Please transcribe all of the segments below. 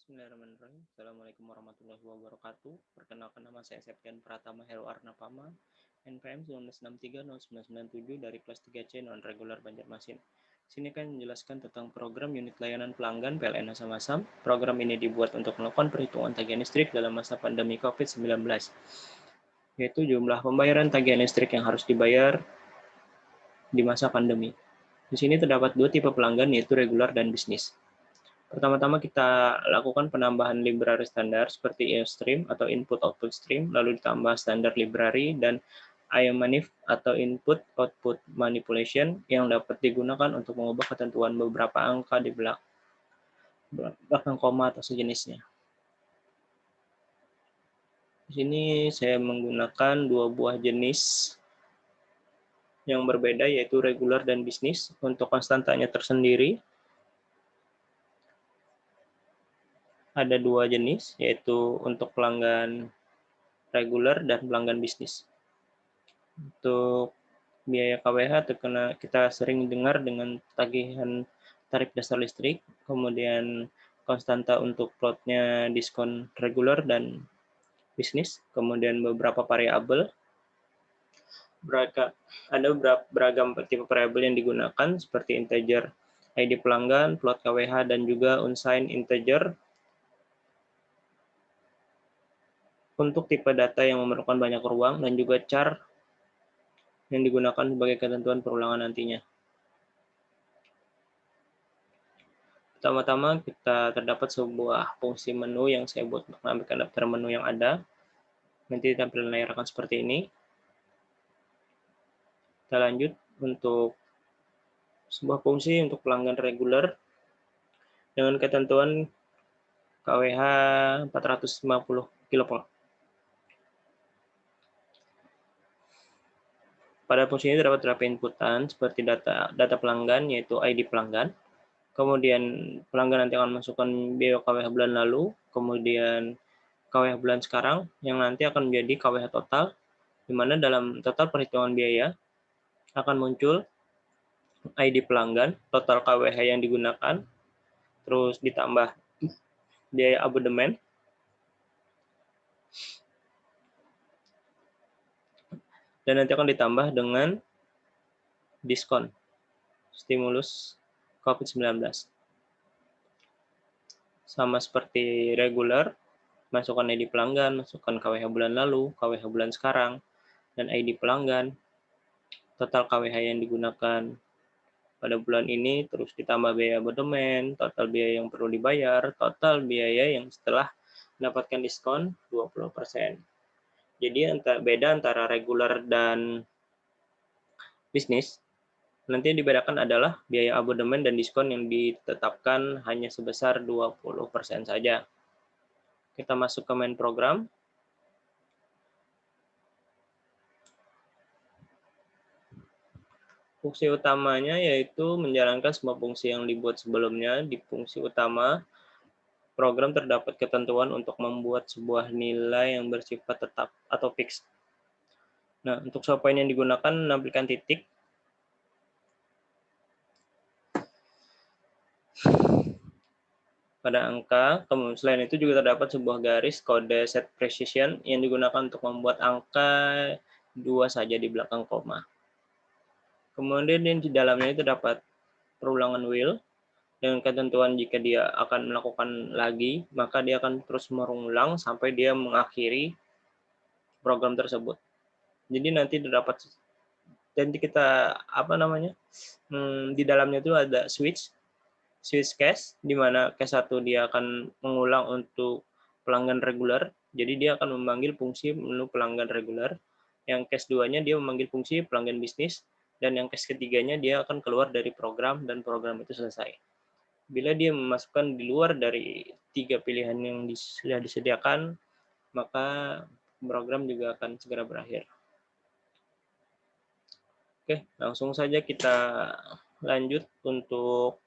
Bismillahirrahmanirrahim. Assalamualaikum warahmatullahi wabarakatuh. Perkenalkan, nama saya Septian Pratama Heru Arnapama, NPM 19630997 dari kelas 3C non-regular Banjarmasin. Sini kan menjelaskan tentang program unit layanan pelanggan PLN Asam-Asam. Program ini dibuat untuk melakukan perhitungan tagihan listrik dalam masa pandemi COVID-19, yaitu jumlah pembayaran tagihan listrik yang harus dibayar di masa pandemi. Di sini terdapat dua tipe pelanggan, yaitu regular dan bisnis. Pertama-tama kita lakukan penambahan library standar seperti IOStream atau Input Output Stream, lalu ditambah standar library dan IOManip atau Input Output Manipulation yang dapat digunakan untuk mengubah ketentuan beberapa angka di belakang koma atau sejenisnya. Di sini saya menggunakan dua buah jenis yang berbeda, yaitu regular dan bisnis. Untuk konstantanya tersendiri, ada dua jenis, yaitu untuk pelanggan reguler dan pelanggan bisnis. Untuk biaya KWH kita sering dengar dengan tagihan tarif dasar listrik, kemudian konstanta untuk plotnya diskon reguler dan bisnis, kemudian beberapa variabel. Ada beragam tipe variabel yang digunakan seperti integer ID pelanggan, plot KWH, dan juga unsigned integer. Untuk tipe data yang memerlukan banyak ruang dan juga char yang digunakan sebagai ketentuan perulangan nantinya. Pertama-tama kita terdapat sebuah fungsi menu yang saya buat untuk menampilkan daftar menu yang ada. Nanti tampilan layar akan seperti ini. Kita lanjut untuk sebuah fungsi untuk pelanggan reguler dengan ketentuan KWH 450 kV. Pada fungsi ini terdapat beberapa inputan seperti data pelanggan, yaitu ID pelanggan. Kemudian pelanggan nanti akan masukkan biaya KWH bulan lalu, kemudian KWH bulan sekarang, yang nanti akan menjadi KWH total, di mana dalam total perhitungan biaya akan muncul ID pelanggan, total KWH yang digunakan, terus ditambah biaya abodemen, dan nanti akan ditambah dengan diskon stimulus COVID-19. Sama seperti regular, masukkan ID pelanggan, masukkan KWH bulan lalu, KWH bulan sekarang, dan ID pelanggan, total KWH yang digunakan pada bulan ini, terus ditambah biaya abodemen, total biaya yang perlu dibayar, total biaya yang setelah mendapatkan diskon 20%. Jadi beda antara regular dan bisnis, nanti yang dibedakan adalah biaya abodemen dan diskon yang ditetapkan hanya sebesar 20% saja. Kita masuk ke main program. Fungsi utamanya yaitu menjalankan semua fungsi yang dibuat sebelumnya. Di fungsi utama, program terdapat ketentuan untuk membuat sebuah nilai yang bersifat tetap atau fix. Nah, untuk show point yang digunakan menampilkan titik. Pada angka, kemudian selain itu juga terdapat sebuah garis kode set precision yang digunakan untuk membuat angka 2 saja di belakang koma. Kemudian di dalamnya itu terdapat perulangan while dengan ketentuan jika dia akan melakukan lagi, maka dia akan terus berulang sampai dia mengakhiri program tersebut. Jadi nanti terdapat, nanti kita di dalamnya itu ada switch case, di mana case 1 dia akan mengulang untuk pelanggan reguler, jadi dia akan memanggil fungsi menu pelanggan reguler. Yang case 2-nya dia memanggil fungsi pelanggan bisnis, dan yang case ketiganya dia akan keluar dari program dan program itu selesai. Bila dia memasukkan di luar dari 3 pilihan yang sudah disediakan, maka program juga akan segera berakhir. Oke, langsung saja kita lanjut untuk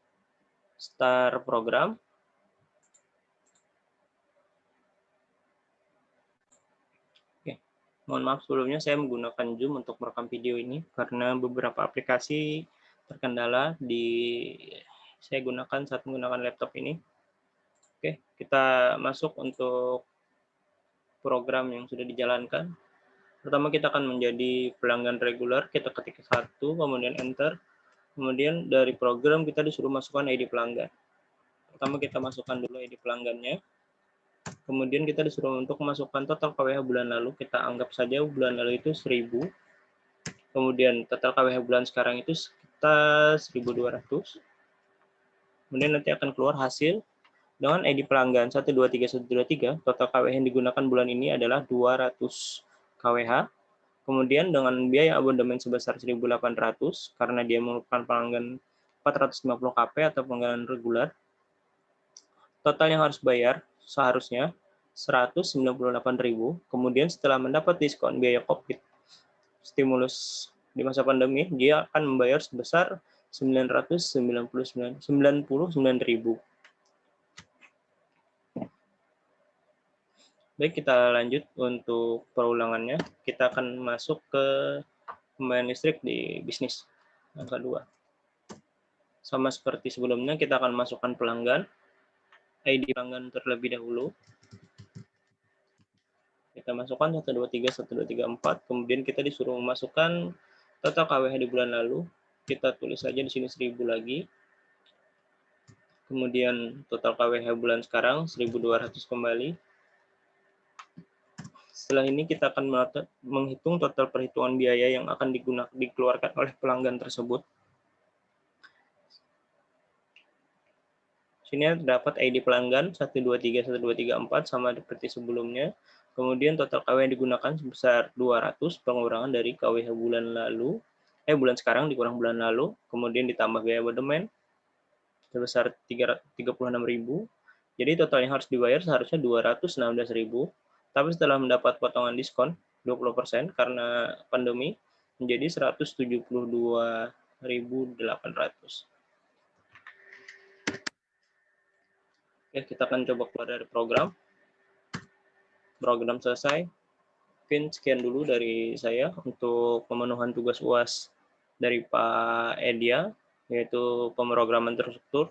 start program. Oke, mohon maaf sebelumnya saya menggunakan Zoom untuk merekam video ini karena beberapa aplikasi terkendala saya gunakan saat menggunakan laptop ini. Oke, kita masuk untuk program yang sudah dijalankan. Pertama kita akan menjadi pelanggan reguler, kita ketik 1, kemudian enter. Kemudian dari program kita disuruh masukkan ID pelanggan. Pertama kita masukkan dulu ID pelanggannya. Kemudian kita disuruh untuk memasukkan total KWH bulan lalu. Kita anggap saja bulan lalu itu 1000. Kemudian total KWH bulan sekarang itu sekitar 1200. Kemudian nanti akan keluar hasil dengan ID pelanggan 123123. Total KWH yang digunakan bulan ini adalah 200 KWH. Kemudian dengan biaya abonemen sebesar 1.800 karena dia merupakan pelanggan 450 KP atau pelanggan reguler. Total yang harus bayar seharusnya 198.000. Kemudian setelah mendapat diskon biaya COVID stimulus di masa pandemi, dia akan membayar sebesar 999.000. Baik, kita lanjut untuk perulangannya. Kita akan masuk ke pembayaran listrik di bisnis angka 2. Sama seperti sebelumnya, kita akan masukkan pelanggan, ID pelanggan terlebih dahulu. Kita masukkan 123, 1234, kemudian kita disuruh memasukkan total KWH di bulan lalu. Kita tulis saja di sini 1000 lagi. Kemudian total KWH bulan sekarang 1200 kembali. Setelah ini kita akan menghitung total perhitungan biaya yang akan dikeluarkan oleh pelanggan tersebut. Sini terdapat ID pelanggan 123, 1234 sama seperti sebelumnya. Kemudian total KWH yang digunakan sebesar 200, pengurangan dari KWH bulan lalu, bulan sekarang dikurang bulan lalu, kemudian ditambah biaya abonemen sebesar 36.000. Jadi total yang harus dibayar seharusnya 216.000. Tapi setelah mendapat potongan diskon 20% karena pandemi menjadi 172.800. Oke, kita akan coba keluar dari program. Program selesai. Mungkin sekian dulu dari saya untuk pemenuhan tugas UAS dari Pak Edia, yaitu pemrograman terstruktur.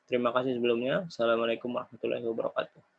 Terima kasih sebelumnya. Assalamualaikum warahmatullahi wabarakatuh.